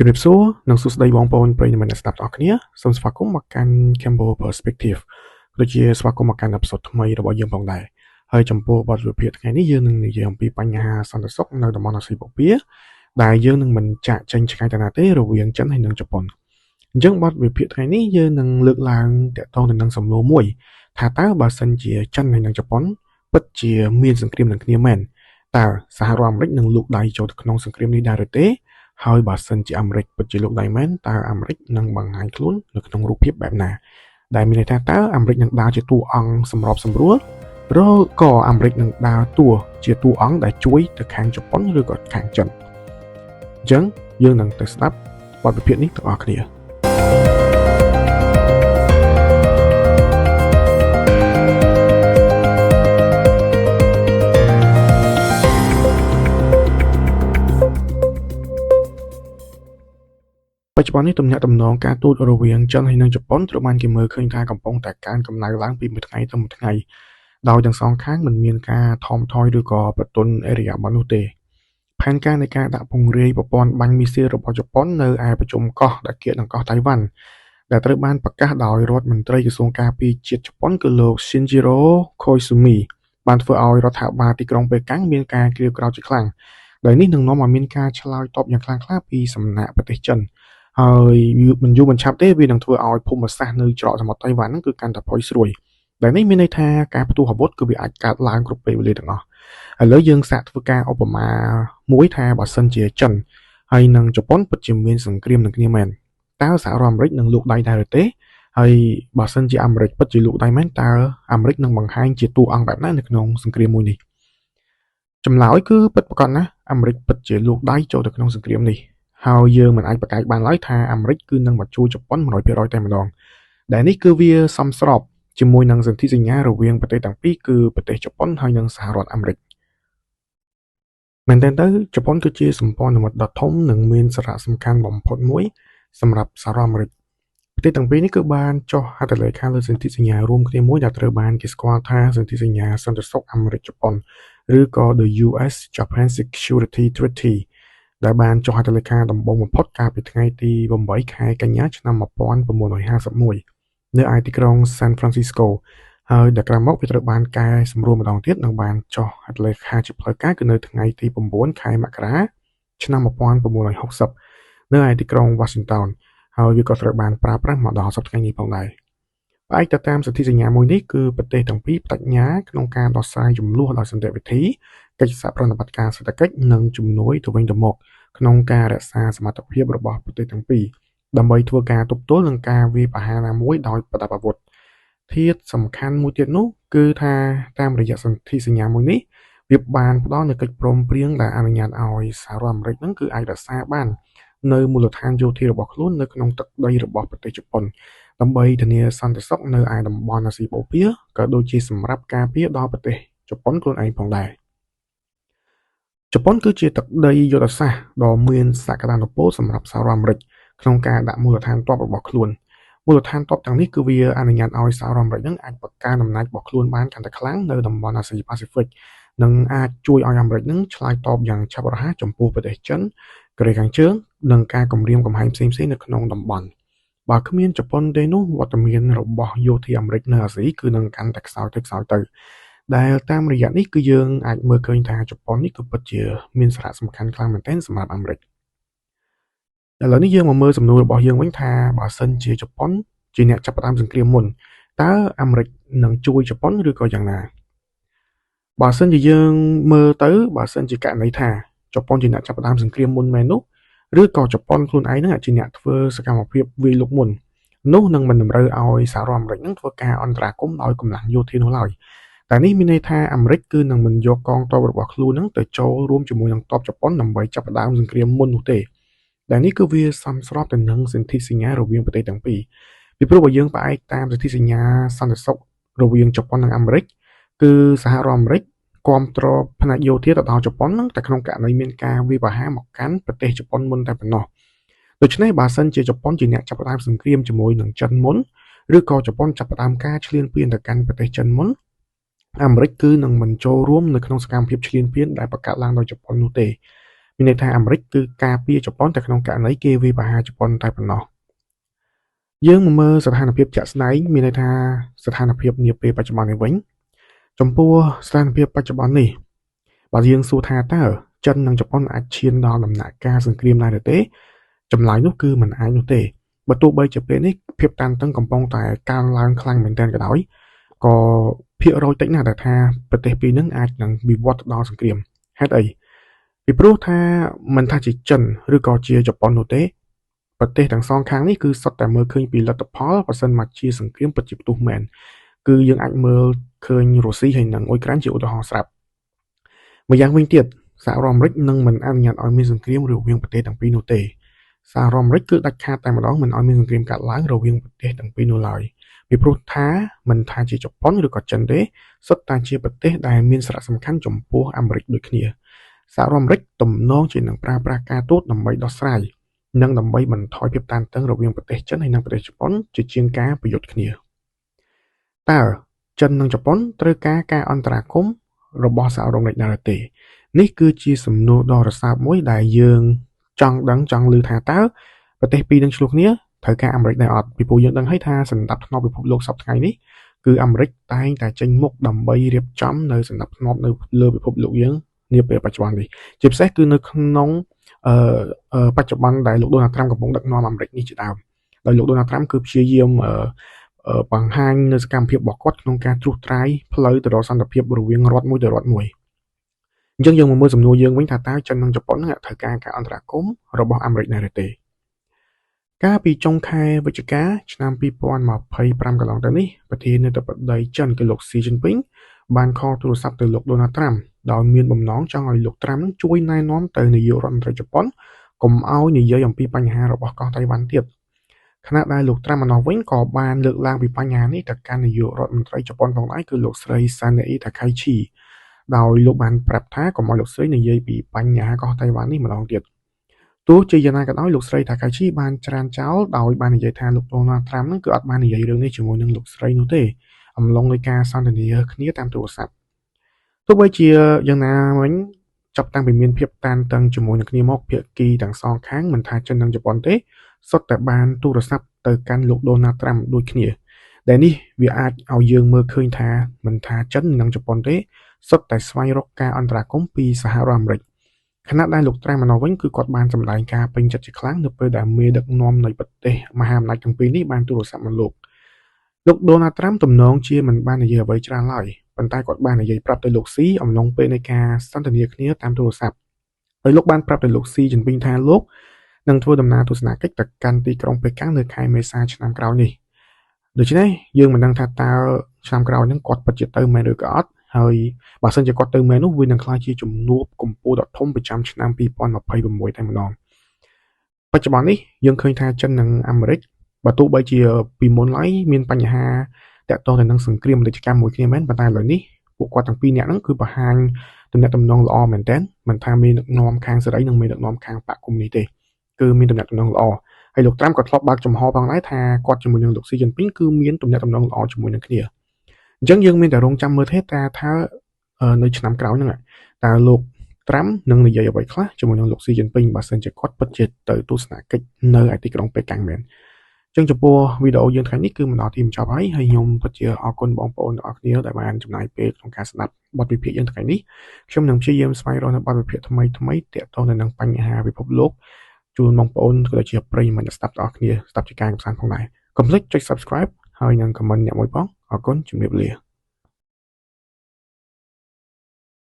ជំរាបសួរនិងសួស្តីបងប្អូនប្រិយមិត្តអ្នកស្ដាប់ទាំងអស់គ្នាសូមស្វាគមន៍មកកាន់ Cambo Perspective ដូចជាស្វាគមន៍មកកាន់អេពីសូតថ្មីរបស់យើងផងដែរហើយចំពោះបទវិភាគថ្ងៃនេះយើងនឹងនិយាយអំពីបញ្ហាសន្តិសុខនៅតំបន់អាស៊ីបូព៌ាដែលយើងនឹងមិនចាក់ចេញឆ្ងាយទៅណាទេរវាងចិនហើយនិងជប៉ុនអញ្ចឹងបទវិភាគថ្ងៃនេះយើងនឹងលើកឡើងទាក់ទងទៅនឹងសំណួរមួយថាតើបើសិនជាចិនហើយនិងជប៉ុនពិតជាមានសង្គ្រាមនឹងគ្នាមែនតើសហរដ្ឋអាមេរិកនឹងលូកដៃចូលទៅក្នុងសង្គ្រាមនេះដែរឬទេហើយបើសិនជាអាមេរិកពិតជាលោកដៃមែនតើអាមេរិកនឹងបង្ហាញខ្លួននៅក្នុងរូបភាពបែបណាដែលមានន័យថាតើអាមេរិកនឹងដើរជាតួអង្គសម្របសម្រួលឬក៏អាមេរិកនឹងដើរតួជាតួអង្គដែលជួយទៅខាងជប៉ុនឬក៏ខាងចិនអញ្ចឹងយើងនឹងទៅស្ដាប់បទវិភាគនេះទាំងអស់គ្នាបច្ចុប្បន្ននេះទំនាក់ទំនងការទូតរវាងចិនហើយនិងជប៉ុនត្រូវបានគេមើលឃើញថាកំពុងតែកើនកម្ដៅឡើងពីមួយថ្ងៃទៅមួយថ្ងៃដោយទាំងសងខាងមិនមានការថមថយឬក៏បន្ទន់អេរិយាប័ត្រនោះទេផែនការនៃការដាក់ពង្រាយប្រព័ន្ធបាញ់មីស៊ីលរបស់ជប៉ុននៅឯប្រជុំកោះដែលកៀកនឹងកោះតៃវ៉ាន់ដែលត្រូវបានប្រកាសដោយរដ្ឋមន្ត្រីក្រសួងការពារជាតិជប៉ុនគឺលោក Shinjiro Koizumi បានធ្វើឲ្យរដ្ឋាភិបាលទីក្រុងប៉េកាំងមានការក្រៀវក្រោធជាខ្លាំងដោយនេះនឹងនាំឲ្យមានការឆ្លើយតបយ៉ាងខ្លាំងក្លាពីសំណាក់ប្រទេសចិនហើយមិនយូរមិនឆាប់ទេវានឹងធ្វើឲ្យភូមិសាស្ត្រនៅច្រកសមុទ្រតៃវ៉ាន់ហ្នឹងគឺកាន់តែផុយស្រួយដែលនេះមានន័យថាការផ្ទុះអាវុធគឺវាអាចកើតឡើងគ្រប់ពេលវេលាទាំងអស់ឥឡូវយើងសាកធ្វើការឧបមាមួយថាបើសិនជាចិនហើយនិងជប៉ុនពិតជាមានសង្គ្រាមនឹងគ្នាមែនតើសហរដ្ឋអាមេរិកនឹងលូកដៃដែរឬទេហើយបើសិនជាអាមេរិកពិតជាលូកដៃមែនតើអាមេរិកនឹងបង្ហាញជាតួអង្គបែបណានៅក្នុងសង្គ្រាមមួយនេះចម្លើយគឺពិតប្រាកដណាស់អាមេរិកពិតជាលូកដៃចូលទៅក្នុងសង្គ្រាមនេះហើយយើងមិនអាចប្រកែកបានឡើយថាអាមេរិកគឺនឹងមកជួយជប៉ុន 100% តែម្ដងដែលនេះគឺវាសមស្របជាមួយនឹងសន្ធិសញ្ញារវាងប្រទេសទាំងពីរគឺប្រទេសជប៉ុនហើយនិងសហរដ្ឋអាមេរិកមែនទែនទៅជប៉ុនគឺជាសម្ព័ន្ធមិត្តដ៏ធំនិងមានសារៈសំខាន់បំផុតមួយសម្រាប់សហរដ្ឋអាមេរិកប្រទេសទាំងពីរនេះគឺបានចុះហត្ថលេខាលើសន្ធិសញ្ញារួមគ្នាមួយដែលត្រូវបានគេស្គាល់ថាសន្ធិសញ្ញាសន្តិសុខអាមេរិកជប៉ុនឬក៏ The US-Japan Security Treaty ដែលបានចុះហត្ថលេខាដំបូងបំផុតកាលពីថ្ងៃទី8ខែកញ្ញាឆ្នាំ1951នៅឯទីក្រុង San Francisco ហើយដែលក្រោយមកវាត្រូវបានកែសម្រួលម្ដងទៀតនិងបានចុះហត្ថលេខាជាផ្លូវការគឺនៅថ្ងៃទី9ខែមករាឆ្នាំ1960នៅឯទីក្រុង Washington ហើយវាក៏ត្រូវបានប្រើប្រាស់មកដល់សប្តាហ៍នេះផងដែរផ្អែកទៅតាមសន្ធិសញ្ញាមួយនេះគឺប្រទេសទាំងពីរបដិញ្ញាក្នុងការដោះស្រាយជម្លោះដោយសន្តិវិធីកិច្ចសហប្រតិបត្តិការសេដ្ឋកិច្ចនិងជំនួយទៅវិញទៅមកក្នុងការរក្សាសមត្ថភាពរបស់ប្រទេសទាំងពីរដើម្បីធ្វើការទប់ទល់នឹងការវាយប្រហារណាមួយដោយប្រដាប់អាវុធធាតុសំខាន់មួយទៀតនោះគឺថាតាមរយៈសន្ធិសញ្ញាមួយនេះវាបានផ្ដល់នូវកិច្ចព្រមព្រៀងដែលអនុញ្ញាតឲ្យសហរដ្ឋអាមេរិកហ្នឹងគឺអាចរក្សាបាននៅមូលដ្ឋានយោធារបស់ខ្លួននៅក្នុងទឹកដីរបស់ប្រទេសជប៉ុនដើម្បីធានាសន្តិសុខនៅឯតំបន់អាស៊ីបូព៌ាក៏ដូចជាសម្រាប់ការពារដល់ប្រទេសជប៉ុនខ្លួនឯងផងដែរជប៉ុនគឺជាទឹកដីយុទ្ធសាស្ត្រដ៏មានសក្តានុពលសម្រាប់សហរដ្ឋអាមេរិកក្នុងការដាក់មូលដ្ឋានទ័ពរបស់ខ្លួនមូលដ្ឋានទ័ពទាំងនេះគឺវាអនុញ្ញាតឲ្យសហរដ្ឋអាមេរិកនឹងអាចបង្កើនអំណាចរបស់ខ្លួនបានកាន់តែខ្លាំងនៅតំបន់អាស៊ីប៉ាស៊ីហ្វិកនិងអាចជួយឲ្យអាមេរិកនឹងឆ្លើយតបយ៉ាងឆាប់រហ័សចំពោះប្រទេសចិនកូរ៉េខាងជើងនិងការគំរាមកំហែងផ្សេងៗនៅក្នុងតំបន់បើគ្មានជប៉ុនទេនោះវត្តមានរបស់យោធាអាមេរិកនៅអាស៊ីគឺនឹងកាន់តែខ្សោយទៅដែលតាមរយៈនេះគឺយើងអាចមើលឃើញថាជប៉ុននេះគឺពិតជាមានសារៈសំខាន់ខ្លាំងមែនទែនសម្រាប់អាមេរិកឥឡូវនេះយើងមកមើលសំណួររបស់យើងវិញថាបើសិនជាជប៉ុនជាអ្នកចាប់ផ្ដើមសង្គ្រាមមុនតើអាមេរិកនឹងជួយជប៉ុនឬក៏យ៉ាងណាបើសិនជាយើងមើលទៅបើសិនជាករណីថាជប៉ុនជាអ្នកចាប់ផ្ដើមសង្គ្រាមមុនមែននោះឬក៏ជប៉ុនខ្លួនឯងនឹងជាអ្នកធ្វើសកម្មភាពវាយលុកមុននោះនឹងមិនតម្រូវឲ្យសហរដ្ឋអាមេរិកនឹងធ្វើការអន្តរាគមន៍ដោយកម្លាំងយោធានោះឡើយតែនេះមានន័យថាអាមេរិកគឺនឹងមិនយកកងទ័ពរបស់ខ្លួននឹងទៅចូលរួមជាមួយនឹងទ័ពជប៉ុនដើម្បីចាប់ផ្ដើមសង្គ្រាមមុននោះទេដែលនេះគឺវាសមស្របទៅនឹងសន្ធិសញ្ញារវាងប្រទេសទាំងពីរពីព្រោះបើយើងផ្អែកតាមសន្ធិសញ្ញាសន្តិសុខរវាងជប៉ុននិងអាមេរិកគឺសហរដ្ឋអាមេរិកគាំទ្រផ្នែកយោធាទៅដល់ជប៉ុននឹងតែក្នុងករណីមានការវាយប្រហារមកកាន់ប្រទេសជប៉ុនមុនតែប៉ុណ្ណោះដូច្នេះបើសិនជាជប៉ុនជាអ្នកចាប់ផ្ដើមសង្គ្រាមជាមួយនឹងចិនមុនឬក៏ជប៉ុនចាប់ផ្ដើមការឈ្លានពានទៅកាន់ប្រទេសចិនមុនអាមេរិកគឺនឹងមិនចូលរួមនៅក្នុងសកម្មភាពឈ្លានពានដែលបង្កើតឡើងដោយជប៉ុននោះទេ មានន័យថាអាមេរិកគឺការពារជប៉ុនតែក្នុងករណីគេវាយប្រហារជប៉ុនតែប៉ុណ្ណោះយើងមកមើលស្ថានភាពជាក់ស្ដែងមានន័យថាស្ថានភាពនាពេលបច្ចុប្បន្ននេះវិញចំពោះស្ថានភាពបច្ចុប្បន្ននេះបើយើងសួរថាតើចិននិងជប៉ុនអាចឈានដល់ដំណាក់កាលសង្គ្រាមដែរឬទេចម្លើយនោះគឺមិនអាចនោះទេបើទោះបីជាពេលនេះភាពតានតឹងកំពុងតែកើនឡើងខ្លាំងមែនទែនក៏ដោយក៏ភាគរយតិចណាស់ដែលថាប្រទេសពីរនឹងអាចនឹងវិវត្តដល់សង្គ្រាមហេតុអីពីព្រោះថាមិនថាជាចិនឬក៏ជាជប៉ុននោះទេប្រទេសទាំងសងខាងនេះគឺសុទ្ធតែមើលឃើញពីលទ្ធផលបើសិនមកជាសង្គ្រាមពិតជាផ្ទុះមែនគឺយើងអាចមើលឃើញរុស្ស៊ីហើយនិងអ៊ុយក្រែនជាឧទាហរណ៍ស្រាប់ម្យ៉ាងវិញទៀតសហរដ្ឋអាមេរិកនឹងមិនអនុញ្ញាតឲ្យមានសង្គ្រាមរវាងប្រទេសទាំងពីរនោះទេសហរដ្ឋអាមេរិកគឺដាច់ខាតតែម្ដងមិនឲ្យមានសង្គ្រាមកើតឡើងរវាងប្រទេសទាំងពីរនោះឡើយពីព្រោះថាមិនថាជាជប៉ុនឬក៏ចិនទេសុទ្ធតែជាប្រទេសដែលមានសារៈសំខាន់ចំពោះអាមេរិកដូចគ្នាសហរដ្ឋអាមេរិកទំនងជានឹងប្រើប្រាស់ការទូតដើម្បីដោះស្រាយនិងដើម្បីបន្ថយភាពតានតឹងរវាងប្រទេសចិនហើយនិងប្រទេសជប៉ុនជាជាងការប្រយុទ្ធគ្នាតើចិននិងជប៉ុនត្រូវការអន្តរាគមន៍របស់សហរដ្ឋអាមេរិកដែរទេនេះគឺជាសំណួរដ៏រសើបមួយដែលយើងចង់ដឹងចង់ឮថាតើប្រទេសពីរនឹងឆ្លោះគ្នាត្រូវការអាមេរិកដែរអត់ពីព្រោះយើងដឹងហើយថាសន្តិភាពពិភពលោកសប្តាហ៍ថ្ងៃនេះគឺអាមេរិកតែងតែចេញមុខដើម្បីរៀបចំនៅសន្តិភាពនៅលើពិភពលោកយើងនាពេលបច្ចុប្បន្ននេះជាពិសេសគឺនៅក្នុងបច្ចុប្បន្នដែលលោកដូណាល់ត្រាំកំពុងដឹកនាំអាមេរិកនេះជាដើមដោយលោកដូណាល់ត្រាំគឺព្យាយាមបង្ហាញនៅសកម្មភាពរបស់គាត់ក្នុងការត្រួសត្រាយផ្លូវទៅរកសន្តិភាពរវាងរដ្ឋមួយទៅរដ្ឋមួយអញ្ចឹងយើងមកមើលសំណួរយើងវិញថាតើចិននិងជប៉ុននឹងត្រូវការអន្តរាគមន៍របស់អាមេរិកដែរឬទេកាលពីចុងខែវិច្ឆិកាឆ្នាំ2025កន្លងទៅនេះប្រធានាធិបតីចិនគឺលោកស៊ីជីនពីងបានខលទូរស័ព្ទទៅលោកដូណាល់ត្រាំដោយមានបំណងចង់ឲ្យលោកត្រាំនឹងជួយណែនាំទៅនាយករដ្ឋមន្ត្រីជប៉ុនកុំឲ្យនិយាយអំពីបញ្ហារបស់កោះតៃវ៉ាន់ទៀតខណៈដែលលោកត្រាំម្ដងវិញក៏បានលើកឡើងពីបញ្ហានេះទៅកាន់នាយករដ្ឋមន្ត្រីជប៉ុនផងដែរគឺលោកស្រី Sanae Takaichi ដោយលោកបានប្រាប់ថាកុំឲ្យលោកស្រីនិយាយពីបញ្ហាកោះតៃវ៉ាន់នេះម្ដងទៀតទោះជាយ៉ាងណាក៏ដោយលោកស្រី Takaichi បានច្រានចោលដោយបាននិយាយថាលោកដូណាល់ត្រាំនឹងគឺអត់បាននិយាយរឿងនេះជាមួយនឹងលោកស្រីនោះទេអំឡុងនៃការសន្ទនាគ្នាតាមទូរស័ព្ទទោះបីជាយ៉ាងណាវិញចាប់តាំងពីមានភាពតានតឹងជាមួយនឹងគ្នាមកភាគីទាំងសងខាងមិនថាចិននិងជប៉ុនទេសុទ្ធតែបានទូរស័ព្ទទៅកាន់លោកដូណាល់ត្រាំដូចគ្នាដែលនេះវាអាចឲ្យយើងមើលឃើញថាមិនថាចិននិងជប៉ុនទេសុទ្ធតែស្វែងរកការអន្តរាគមន៍ពីសហរដ្ឋអាមេរិកខណៈដែលលោកត្រាំម្ដងវិញគឺគាត់បានសម្ដែងការពេញចិត្តជាខ្លាំងនៅពេលដែលមេដឹកនាំនៃប្រទេសមហាអំណាចទាំងពីរនេះបានទូរស័ព្ទមកលោកដូណាល់ត្រាំទំនងជាមិនបាននិយាយអ្វីច្រើនឡើយប៉ុន្តែគាត់បាននិយាយប្រាប់ទៅលោកស៊ីអំឡុងពេលនៃការសន្ទនាគ្នាតាមទូរស័ព្ទហើយលោកបានប្រាប់ទៅលោកស៊ីជីនពីងថាលោកនឹងធ្វើដំណើរទស្សនកិច្ចទៅកាន់ទីក្រុងប៉េកាំងនៅខែមេសាឆ្នាំក្រោយនេះដូច្នេះយើងមិនដឹងថាតើឆ្នាំក្រោយហ្នឹងគាត់ពិតជាទៅមែនឬក៏អត់ហើយបើសិនជាគាត់ទៅមែននោះវានឹងក្លាយជាជំនួបកម្ពុជាដ៏ធំប្រចាំឆ្នាំ2026តែម្ដងបច្ចុប្បន្ននេះយើងឃើញថាចិននិងអាមេរិកបើទោះបីជាពីមុនឡើយមានបញ្ហាតាក់ទងទៅនឹងសង្គ្រាមពាណិជ្ជកម្មមួយគ្នាមែនប៉ុន្តែឥឡូវនេះពួកគាត់ទាំងពីរនាក់ហ្នឹងគឺបង្ហាញទំនាក់ទំនងល្អមែនទែនមិនថាមានដឹកនាំខាងសេរីនិងមានដឹកនាំខាងបកកុម្មុយនីទេគឺមានទំនាក់ទំនងល្អហើយលោកត្រាំក៏ធ្លាប់បើកចំហផងដែរថាគាត់ជាមួយនឹងលោកស៊ីជីនពីងគឺមានទំនាក់ទំនងល្អជាមួយនឹងគ្នាអញ្ចឹងយើងមានតែរងចាំមើលទេថានៅឆ្នាំក្រោយហ្នឹងតើលោកត្រាំនឹងនិយាយអ្វីខ្លះជាមួយនឹងលោកស៊ីជីនពីងបើសិនជាគាត់ពិតជាទៅទស្សនកិច្ចនៅឯទីក្រុងប៉េកាំងមែនអញ្ចឹងចំពោះវីដេអូយើងថ្ងៃនេះគឺមកដល់ទីបញ្ចប់ហើយខ្ញុំពិតជាអរគុណបងប្អូនទាំងអស់គ្នាដែលបានចំណាយពេលក្នុងការស្ដាប់បទវិភាគយើងថ្ងៃនេះខ្ញុំនឹងព្យាយាមស្វែងរកនៅបទវិភាគថ្មីទាក់ទងទៅនឹងបញ្ហាពិភពលោកជូនបងប្អូនក៏ដូចជាប្រិយមិត្តស្ដាប់ទាំងអស់គ្នាស្ដាប់ជាការកម្សាន្តផងដែរកុំភ្លេចចុច Subscribe ហើយនិង comment អ្នកមួយផងអរគុណជំរាបលា